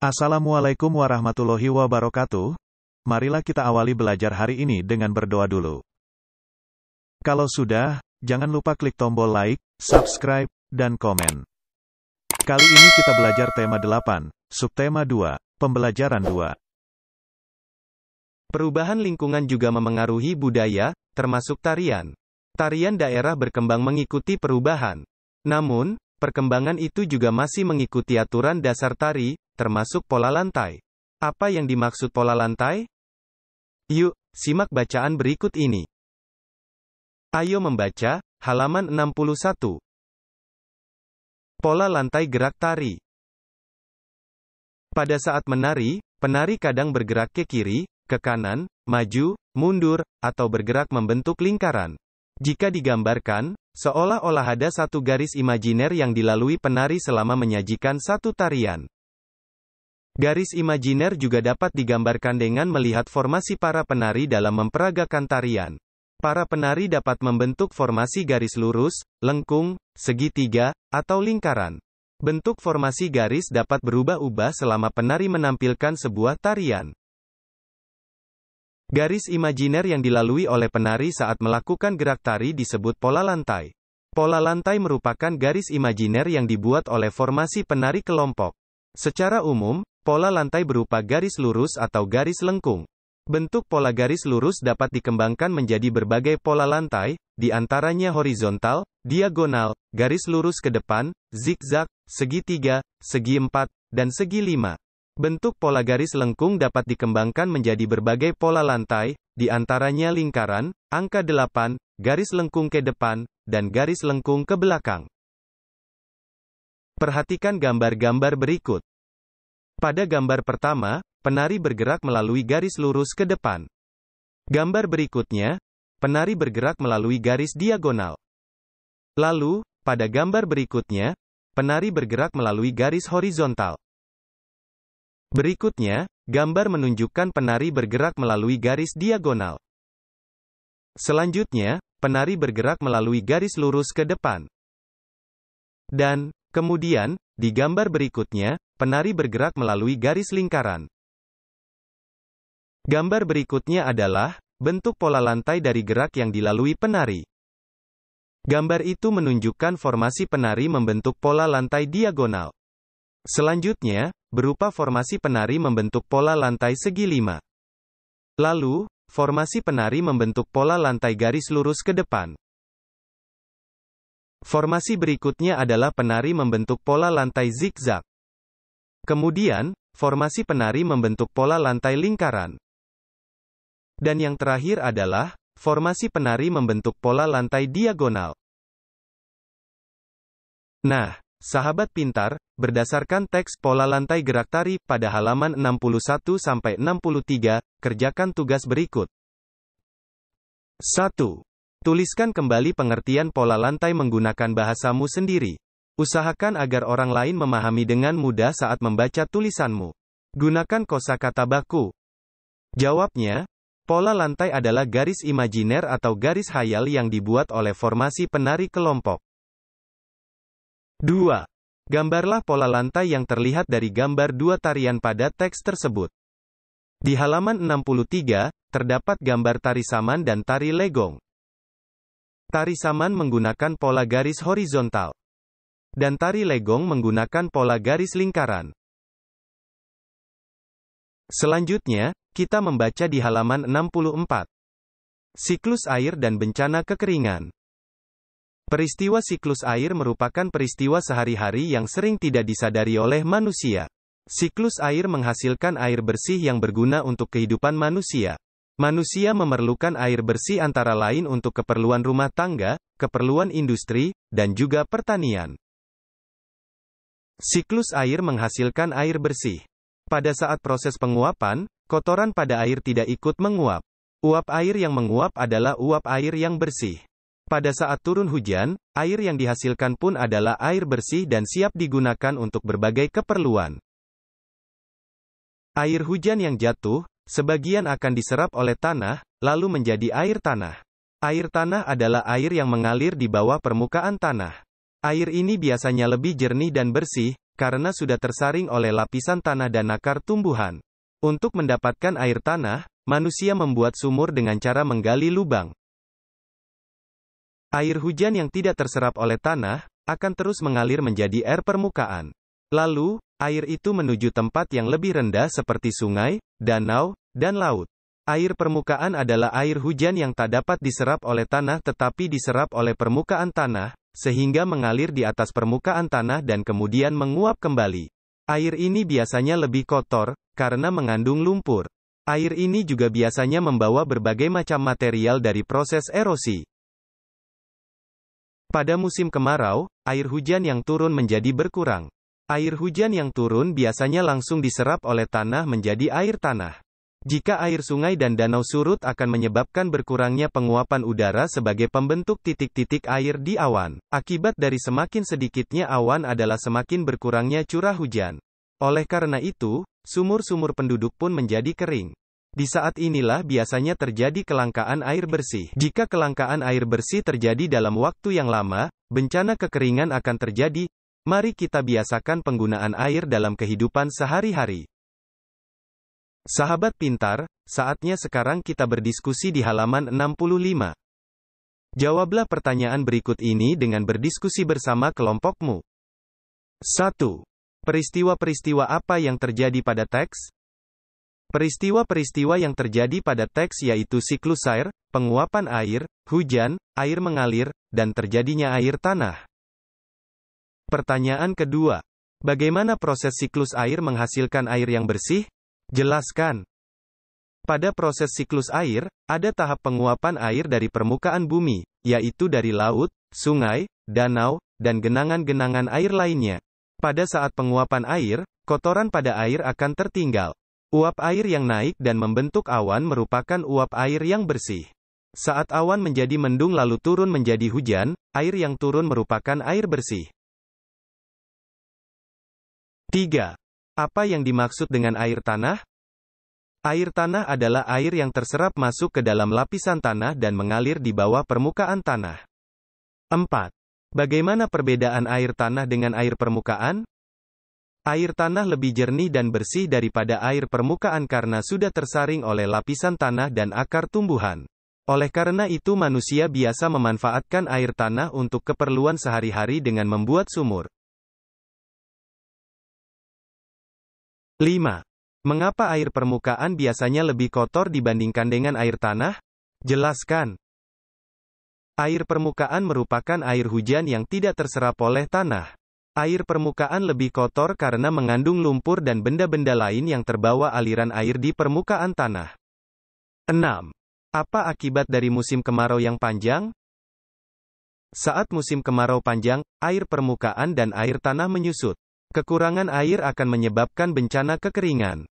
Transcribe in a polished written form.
Assalamualaikum warahmatullahi wabarakatuh. Marilah kita awali belajar hari ini dengan berdoa dulu. Kalau sudah, jangan lupa klik tombol like, subscribe, dan komen. Kali ini kita belajar tema 8, subtema 2, pembelajaran 2. Perubahan lingkungan juga memengaruhi budaya, termasuk tarian. Tarian daerah berkembang mengikuti perubahan. Namun, perkembangan itu juga masih mengikuti aturan dasar tari, termasuk pola lantai. Apa yang dimaksud pola lantai? Yuk, simak bacaan berikut ini. Ayo membaca, halaman 61. Pola lantai gerak tari. Pada saat menari, penari kadang bergerak ke kiri, ke kanan, maju, mundur, atau bergerak membentuk lingkaran. Jika digambarkan, seolah-olah ada satu garis imajiner yang dilalui penari selama menyajikan satu tarian. Garis imajiner juga dapat digambarkan dengan melihat formasi para penari dalam memperagakan tarian. Para penari dapat membentuk formasi garis lurus, lengkung, segitiga, atau lingkaran. Bentuk formasi garis dapat berubah-ubah selama penari menampilkan sebuah tarian. Garis imajiner yang dilalui oleh penari saat melakukan gerak tari disebut pola lantai. Pola lantai merupakan garis imajiner yang dibuat oleh formasi penari kelompok. Secara umum, pola lantai berupa garis lurus atau garis lengkung. Bentuk pola garis lurus dapat dikembangkan menjadi berbagai pola lantai, di antaranya horizontal, diagonal, garis lurus ke depan, zigzag, segitiga, segi empat, dan segi lima. Bentuk pola garis lengkung dapat dikembangkan menjadi berbagai pola lantai, di antaranya lingkaran, angka 8, garis lengkung ke depan, dan garis lengkung ke belakang. Perhatikan gambar-gambar berikut. Pada gambar pertama, penari bergerak melalui garis lurus ke depan. Gambar berikutnya, penari bergerak melalui garis diagonal. Lalu, pada gambar berikutnya, penari bergerak melalui garis horizontal. Berikutnya, gambar menunjukkan penari bergerak melalui garis diagonal. Selanjutnya, penari bergerak melalui garis lurus ke depan. Dan, kemudian, di gambar berikutnya, penari bergerak melalui garis lingkaran. Gambar berikutnya adalah bentuk pola lantai dari gerak yang dilalui penari. Gambar itu menunjukkan formasi penari membentuk pola lantai diagonal. Selanjutnya, berupa formasi penari membentuk pola lantai segi lima. Lalu, formasi penari membentuk pola lantai garis lurus ke depan. Formasi berikutnya adalah penari membentuk pola lantai zigzag. Kemudian, formasi penari membentuk pola lantai lingkaran. Dan yang terakhir adalah, formasi penari membentuk pola lantai diagonal. Nah, sahabat pintar, berdasarkan teks pola lantai gerak tari pada halaman 61-63, kerjakan tugas berikut. 1. Tuliskan kembali pengertian pola lantai menggunakan bahasamu sendiri. Usahakan agar orang lain memahami dengan mudah saat membaca tulisanmu. Gunakan kosakata baku. Jawabnya, pola lantai adalah garis imajiner atau garis khayal yang dibuat oleh formasi penari kelompok. 2. Gambarlah pola lantai yang terlihat dari gambar dua tarian pada teks tersebut. Di halaman 63, terdapat gambar tari saman dan tari legong. Tari saman menggunakan pola garis horizontal. Dan tari legong menggunakan pola garis lingkaran. Selanjutnya, kita membaca di halaman 64. Siklus air dan bencana kekeringan. Peristiwa siklus air merupakan peristiwa sehari-hari yang sering tidak disadari oleh manusia. Siklus air menghasilkan air bersih yang berguna untuk kehidupan manusia. Manusia memerlukan air bersih antara lain untuk keperluan rumah tangga, keperluan industri, dan juga pertanian. Siklus air menghasilkan air bersih. Pada saat proses penguapan, kotoran pada air tidak ikut menguap. Uap air yang menguap adalah uap air yang bersih. Pada saat turun hujan, air yang dihasilkan pun adalah air bersih dan siap digunakan untuk berbagai keperluan. Air hujan yang jatuh, sebagian akan diserap oleh tanah, lalu menjadi air tanah. Air tanah adalah air yang mengalir di bawah permukaan tanah. Air ini biasanya lebih jernih dan bersih, karena sudah tersaring oleh lapisan tanah dan akar tumbuhan. Untuk mendapatkan air tanah, manusia membuat sumur dengan cara menggali lubang. Air hujan yang tidak terserap oleh tanah, akan terus mengalir menjadi air permukaan. Lalu, air itu menuju tempat yang lebih rendah seperti sungai, danau, dan laut. Air permukaan adalah air hujan yang tak dapat diserap oleh tanah tetapi diserap oleh permukaan tanah, sehingga mengalir di atas permukaan tanah dan kemudian menguap kembali. Air ini biasanya lebih kotor, karena mengandung lumpur. Air ini juga biasanya membawa berbagai macam material dari proses erosi. Pada musim kemarau, air hujan yang turun menjadi berkurang. Air hujan yang turun biasanya langsung diserap oleh tanah menjadi air tanah. Jika air sungai dan danau surut akan menyebabkan berkurangnya penguapan udara sebagai pembentuk titik-titik air di awan. Akibat dari semakin sedikitnya awan adalah semakin berkurangnya curah hujan. Oleh karena itu, sumur-sumur penduduk pun menjadi kering. Di saat inilah biasanya terjadi kelangkaan air bersih. Jika kelangkaan air bersih terjadi dalam waktu yang lama, bencana kekeringan akan terjadi. Mari kita biasakan penggunaan air dalam kehidupan sehari-hari. Sahabat pintar, saatnya sekarang kita berdiskusi di halaman 65. Jawablah pertanyaan berikut ini dengan berdiskusi bersama kelompokmu. 1. Peristiwa-peristiwa apa yang terjadi pada teks? Peristiwa-peristiwa yang terjadi pada teks yaitu siklus air, penguapan air, hujan, air mengalir, dan terjadinya air tanah. Pertanyaan kedua. Bagaimana proses siklus air menghasilkan air yang bersih? Jelaskan. Pada proses siklus air, ada tahap penguapan air dari permukaan bumi, yaitu dari laut, sungai, danau, dan genangan-genangan air lainnya. Pada saat penguapan air, kotoran pada air akan tertinggal. Uap air yang naik dan membentuk awan merupakan uap air yang bersih. Saat awan menjadi mendung lalu turun menjadi hujan, air yang turun merupakan air bersih. 3. Apa yang dimaksud dengan air tanah? Air tanah adalah air yang terserap masuk ke dalam lapisan tanah dan mengalir di bawah permukaan tanah. 4. Bagaimana perbedaan air tanah dengan air permukaan? Air tanah lebih jernih dan bersih daripada air permukaan karena sudah tersaring oleh lapisan tanah dan akar tumbuhan. Oleh karena itu manusia biasa memanfaatkan air tanah untuk keperluan sehari-hari dengan membuat sumur. 5. Mengapa air permukaan biasanya lebih kotor dibandingkan dengan air tanah? Jelaskan. Air permukaan merupakan air hujan yang tidak terserap oleh tanah. Air permukaan lebih kotor karena mengandung lumpur dan benda-benda lain yang terbawa aliran air di permukaan tanah. 6. Apa akibat dari musim kemarau yang panjang? Saat musim kemarau panjang, air permukaan dan air tanah menyusut. Kekurangan air akan menyebabkan bencana kekeringan.